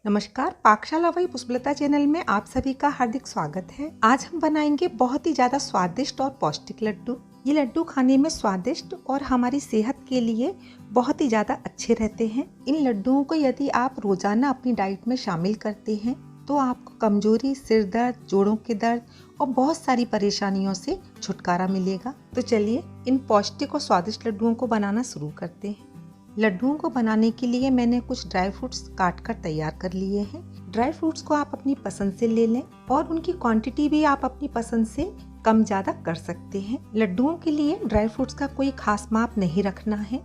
नमस्कार, पाकशाला वही पुष्पलता चैनल में आप सभी का हार्दिक स्वागत है। आज हम बनाएंगे बहुत ही ज़्यादा स्वादिष्ट और पौष्टिक लड्डू। ये लड्डू खाने में स्वादिष्ट और हमारी सेहत के लिए बहुत ही ज़्यादा अच्छे रहते हैं। इन लड्डुओं को यदि आप रोजाना अपनी डाइट में शामिल करते हैं तो आपको कमजोरी, सिर दर्द, जोड़ों के दर्द और बहुत सारी परेशानियों से छुटकारा मिलेगा। तो चलिए इन पौष्टिक और स्वादिष्ट लड्डुओं को बनाना शुरू करते हैं। लड्डुओं को बनाने के लिए मैंने कुछ ड्राई फ्रूट्स काट कर तैयार कर लिए हैं। ड्राई फ्रूट्स को आप अपनी पसंद से ले लें और उनकी क्वांटिटी भी आप अपनी पसंद से कम ज़्यादा कर सकते हैं। लड्डुओं के लिए ड्राई फ्रूट्स का कोई खास माप नहीं रखना है।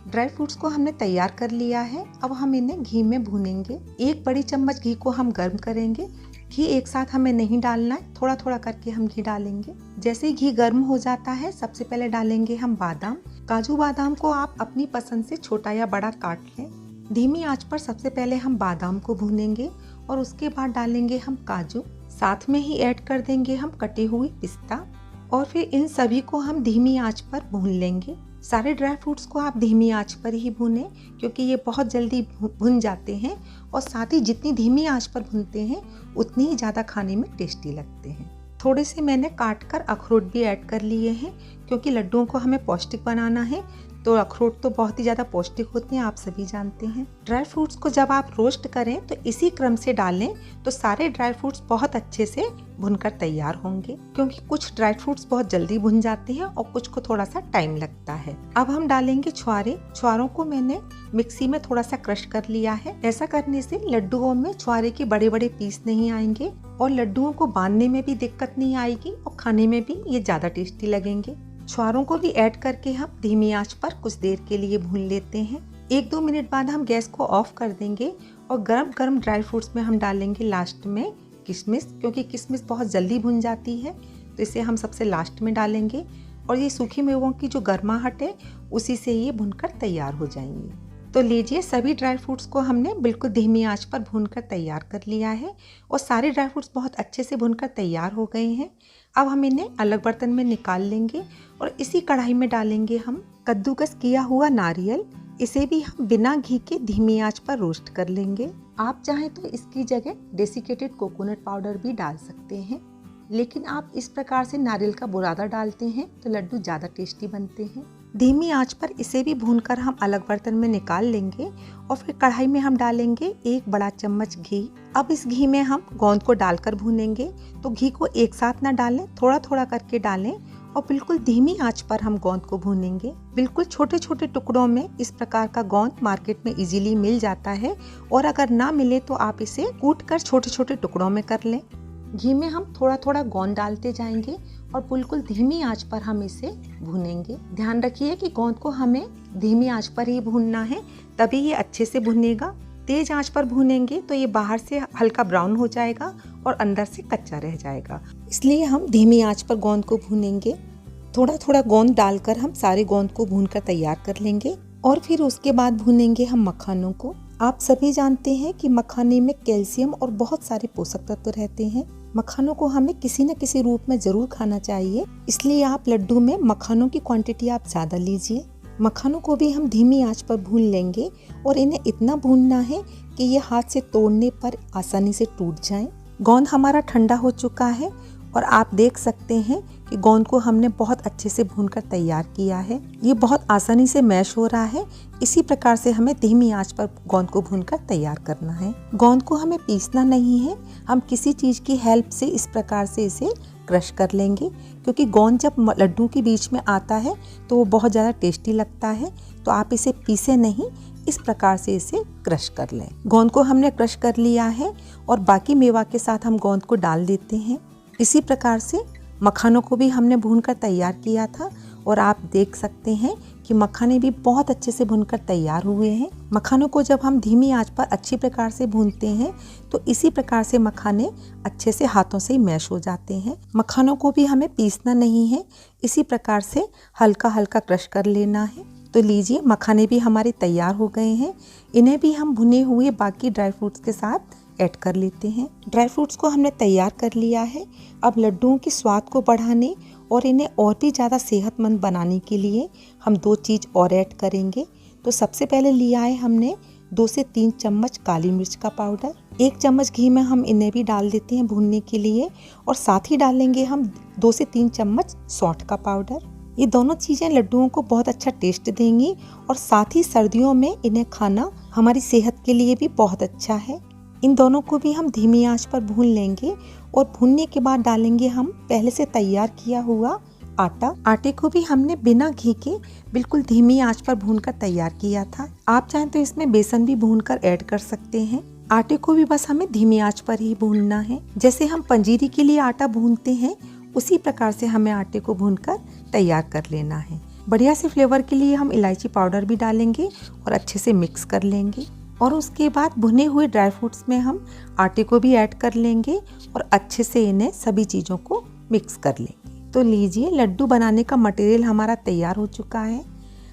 ड्राई फ्रूट्स को हमने तैयार कर लिया है। अब हम इन्हें घी में भूनेंगे। 1 बड़ी चम्मच घी को हम गर्म करेंगे। घी एक साथ हमें नहीं डालना है, थोड़ा थोड़ा करके हम घी डालेंगे। जैसे ही घी गर्म हो जाता है, सबसे पहले डालेंगे हम बादाम। काजू बादाम को आप अपनी पसंद से छोटा या बड़ा काट लें। धीमी आंच पर सबसे पहले हम बादाम को भूनेंगे और उसके बाद डालेंगे हम काजू। साथ में ही ऐड कर देंगे हम कटी हुई पिस्ता और फिर इन सभी को हम धीमी आंच पर भून लेंगे। सारे ड्राई फ्रूट्स को आप धीमी आंच पर ही भूनें क्योंकि ये बहुत जल्दी भुन जाते हैं और साथ ही जितनी धीमी आंच पर भूनते हैं उतनी ही ज़्यादा खाने में टेस्टी लगते हैं। थोड़े से मैंने काट कर अखरोट भी ऐड कर लिए हैं क्योंकि लड्डुओं को हमें पौष्टिक बनाना है, तो अखरोट तो बहुत ही ज़्यादा पौष्टिक होते हैं, आप सभी जानते हैं। ड्राई फ्रूट्स को जब आप रोस्ट करें तो इसी क्रम से डालें तो सारे ड्राई फ्रूट्स बहुत अच्छे से भुनकर तैयार होंगे क्योंकि कुछ ड्राई फ्रूट्स बहुत जल्दी भुन जाते हैं और कुछ को थोड़ा सा टाइम लगता है। अब हम डालेंगे छुआरे। छुआरों को मैंने मिक्सी में थोड़ा सा क्रश कर लिया है। ऐसा करने से लड्डुओं में छुआरे के बड़े बड़े पीस नहीं आएंगे और लड्डुओं को बांधने में भी दिक्कत नहीं आएगी और खाने में भी ये ज़्यादा टेस्टी लगेंगे। छुआरों को भी ऐड करके हम धीमी आंच पर कुछ देर के लिए भून लेते हैं। 1-2 मिनट बाद हम गैस को ऑफ कर देंगे और गरम गरम ड्राई फ्रूट्स में हम डालेंगे लास्ट में किशमिश, क्योंकि किशमिश बहुत जल्दी भुन जाती है तो इसे हम सबसे लास्ट में डालेंगे और ये सूखी मेवों की जो गर्माहट है उसी से ये भुनकर तैयार हो जाएंगी। तो लीजिए, सभी ड्राई फ्रूट्स को हमने बिल्कुल धीमी आंच पर भूनकर तैयार कर लिया है और सारे ड्राई फ्रूट्स बहुत अच्छे से भुनकर तैयार हो गए हैं। अब हम इन्हें अलग बर्तन में निकाल लेंगे और इसी कढ़ाई में डालेंगे हम कद्दूकस किया हुआ नारियल। इसे भी हम बिना घी के धीमी आंच पर रोस्ट कर लेंगे। आप चाहें तो इसकी जगह डेसिकेटेड कोकोनट पाउडर भी डाल सकते हैं, लेकिन आप इस प्रकार से नारियल का बुरादा डालते हैं तो लड्डू ज़्यादा टेस्टी बनते हैं। धीमी आंच पर इसे भी भूनकर हम अलग बर्तन में निकाल लेंगे और फिर कढ़ाई में हम डालेंगे 1 बड़ा चम्मच घी। अब इस घी में हम गोंद को डालकर भूनेंगे, तो घी को एक साथ ना डालें, थोड़ा थोड़ा करके डालें और बिल्कुल धीमी आंच पर हम गोंद को भूनेंगे। बिल्कुल छोटे छोटे टुकड़ों में इस प्रकार का गोंद मार्केट में इजीली मिल जाता है और अगर ना मिले तो आप इसे कूट कर छोटे छोटे टुकड़ों में कर लें। घी में हम थोड़ा थोड़ा गोंद डालते जाएंगे और बिल्कुल धीमी आंच पर हम इसे भूनेंगे। ध्यान रखिए कि गोंद को हमें धीमी आंच पर ही भूनना है, तभी ये अच्छे से भुनेगा। तेज आंच पर भूनेंगे तो ये बाहर से हल्का ब्राउन हो जाएगा और अंदर से कच्चा रह जाएगा, इसलिए हम धीमी आंच पर गोंद को भूनेंगे। थोड़ा थोड़ा गोंद डालकर हम सारे गोंद को भूनकर तैयार कर लेंगे और फिर उसके बाद भूनेंगे हम मखानों को। आप सभी जानते हैं कि मखाने में कैल्शियम और बहुत सारे पोषक तत्व रहते हैं। मखानों को हमें किसी न किसी रूप में जरूर खाना चाहिए, इसलिए आप लड्डू में मखानों की क्वांटिटी आप ज़्यादा लीजिए। मखानों को भी हम धीमी आंच पर भून लेंगे और इन्हें इतना भूनना है कि ये हाथ से तोड़ने पर आसानी से टूट जाएं। गोंद हमारा ठंडा हो चुका है और आप देख सकते हैं कि गोंद को हमने बहुत अच्छे से भूनकर तैयार किया है। ये बहुत आसानी से मैश हो रहा है। इसी प्रकार से हमें धीमी आंच पर गोंद को भूनकर तैयार करना है। गोंद को हमें पीसना नहीं है, हम किसी चीज़ की हेल्प से इस प्रकार से इसे क्रश कर लेंगे, क्योंकि गोंद जब लड्डू के बीच में आता है तो वो बहुत ज़्यादा टेस्टी लगता है। तो आप इसे पीसे नहीं, इस प्रकार से इसे क्रश कर लें। गोंद को हमने क्रश कर लिया है और बाकी मेवा के साथ हम गोंद को डाल देते हैं। इसी प्रकार से मखानों को भी हमने भूनकर तैयार किया था और आप देख सकते हैं कि मखाने भी बहुत अच्छे से भूनकर तैयार हुए हैं। मखानों को जब हम धीमी आंच पर अच्छी प्रकार से भूनते हैं तो इसी प्रकार से मखाने अच्छे से हाथों से ही मैश हो जाते हैं। मखानों को भी हमें पीसना नहीं है, इसी प्रकार से हल्का हल्का क्रश कर लेना है। तो लीजिए, मखाने भी हमारे तैयार हो गए हैं। इन्हें भी हम भुने हुए बाकी ड्राई फ्रूट्स के साथ ऐड कर लेते हैं। ड्राई फ्रूट्स को हमने तैयार कर लिया है। अब लड्डुओं के स्वाद को बढ़ाने और इन्हें और भी ज़्यादा सेहतमंद बनाने के लिए हम 2 चीज़ और ऐड करेंगे। तो सबसे पहले लिया है हमने 2 से 3 चम्मच काली मिर्च का पाउडर। 1 चम्मच घी में हम इन्हें भी डाल देते हैं भूनने के लिए, और साथ ही डालेंगे हम 2 से 3 चम्मच सौंठ का पाउडर। ये दोनों चीज़ें लड्डुओं को बहुत अच्छा टेस्ट देंगी, और साथ ही सर्दियों में इन्हें खाना हमारी सेहत के लिए भी बहुत अच्छा है। इन दोनों को भी हम धीमी आंच पर भून लेंगे, और भूनने के बाद डालेंगे हम पहले से तैयार किया हुआ आटा। आटे को भी हमने बिना घी के बिल्कुल धीमी आंच पर भूनकर तैयार किया था। आप चाहें तो इसमें बेसन भी भूनकर ऐड कर सकते हैं। आटे को भी बस हमें धीमी आंच पर ही भूनना है। जैसे हम पंजीरी के लिए आटा भूनते हैं, उसी प्रकार से हमें आटे को भूनकर तैयार कर लेना है। बढ़िया से फ्लेवर के लिए हम इलायची पाउडर भी डालेंगे और अच्छे से मिक्स कर लेंगे, और उसके बाद भुने हुए ड्राई फ्रूट्स में हम आटे को भी ऐड कर लेंगे और अच्छे से इन्हें सभी चीज़ों को मिक्स कर लेंगे। तो लीजिए, लड्डू बनाने का मटेरियल हमारा तैयार हो चुका है।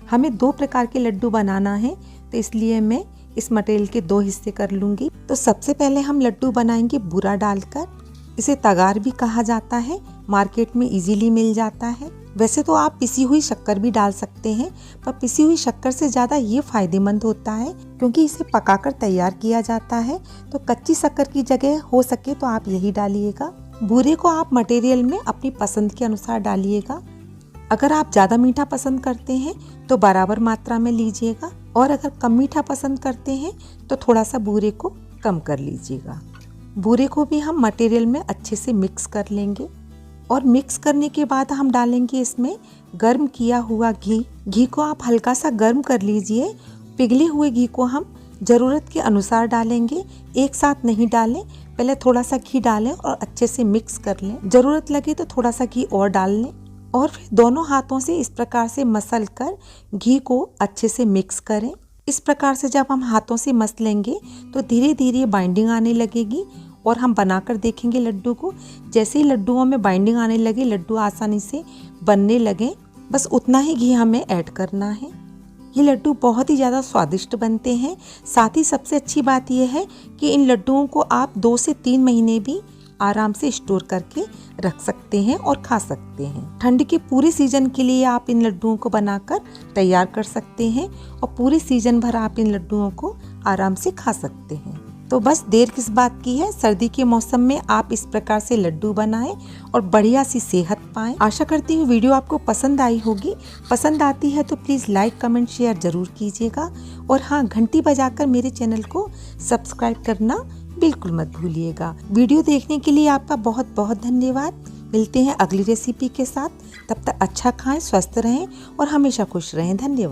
हमें 2 प्रकार के लड्डू बनाना है, तो इसलिए मैं इस मटेरियल के 2 हिस्से कर लूँगी। तो सबसे पहले हम लड्डू बनाएंगे बूरा डालकर। इसे तगार भी कहा जाता है, मार्केट में इजीली मिल जाता है। वैसे तो आप पिसी हुई शक्कर भी डाल सकते हैं, पर पिसी हुई शक्कर से ज़्यादा ये फायदेमंद होता है, क्योंकि इसे पकाकर तैयार किया जाता है। तो कच्ची शक्कर की जगह हो सके तो आप यही डालिएगा। बूरे को आप मटेरियल में अपनी पसंद के अनुसार डालिएगा। अगर आप ज़्यादा मीठा पसंद करते हैं तो बराबर मात्रा में लीजिएगा, और अगर कम मीठा पसंद करते हैं तो थोड़ा सा बूरे को कम कर लीजिएगा। बूरे को भी हम मटेरियल में अच्छे से मिक्स कर लेंगे, और मिक्स करने के बाद हम डालेंगे इसमें गर्म किया हुआ घी। घी को आप हल्का सा गर्म कर लीजिए। पिघले हुए घी को हम ज़रूरत के अनुसार डालेंगे, एक साथ नहीं डालें। पहले थोड़ा सा घी डालें और अच्छे से मिक्स कर लें। ज़रूरत लगे तो थोड़ा सा घी और डाल लें, और फिर दोनों हाथों से इस प्रकार से मसल कर घी को अच्छे से मिक्स करें। इस प्रकार से जब हम हाथों से मस लेंगे तो धीरे धीरे बाइंडिंग आने लगेगी, और हम बनाकर देखेंगे लड्डू को। जैसे ही लड्डुओं में बाइंडिंग आने लगे, लड्डू आसानी से बनने लगे, बस उतना ही घी हमें ऐड करना है। ये लड्डू बहुत ही ज़्यादा स्वादिष्ट बनते हैं। साथ ही सबसे अच्छी बात यह है कि इन लड्डुओं को आप 2 से 3 महीने भी आराम से स्टोर करके रख सकते हैं और खा सकते हैं। ठंड के पूरे सीजन के लिए आप इन लड्डुओं को बनाकर तैयार कर सकते हैं, और पूरे सीजन भर आप इन लड्डुओं को आराम से खा सकते हैं। तो बस देर किस बात की है, सर्दी के मौसम में आप इस प्रकार से लड्डू बनाएं और बढ़िया सी सेहत पाएं। आशा करती हूँ वीडियो आपको पसंद आई होगी। पसंद आती है तो प्लीज़ लाइक, कमेंट, शेयर ज़रूर कीजिएगा, और हाँ, घंटी बजाकर मेरे चैनल को सब्सक्राइब करना बिल्कुल मत भूलिएगा। वीडियो देखने के लिए आपका बहुत बहुत धन्यवाद। मिलते हैं अगली रेसिपी के साथ। तब तक अच्छा खाएं, स्वस्थ रहें और हमेशा खुश रहें। धन्यवाद।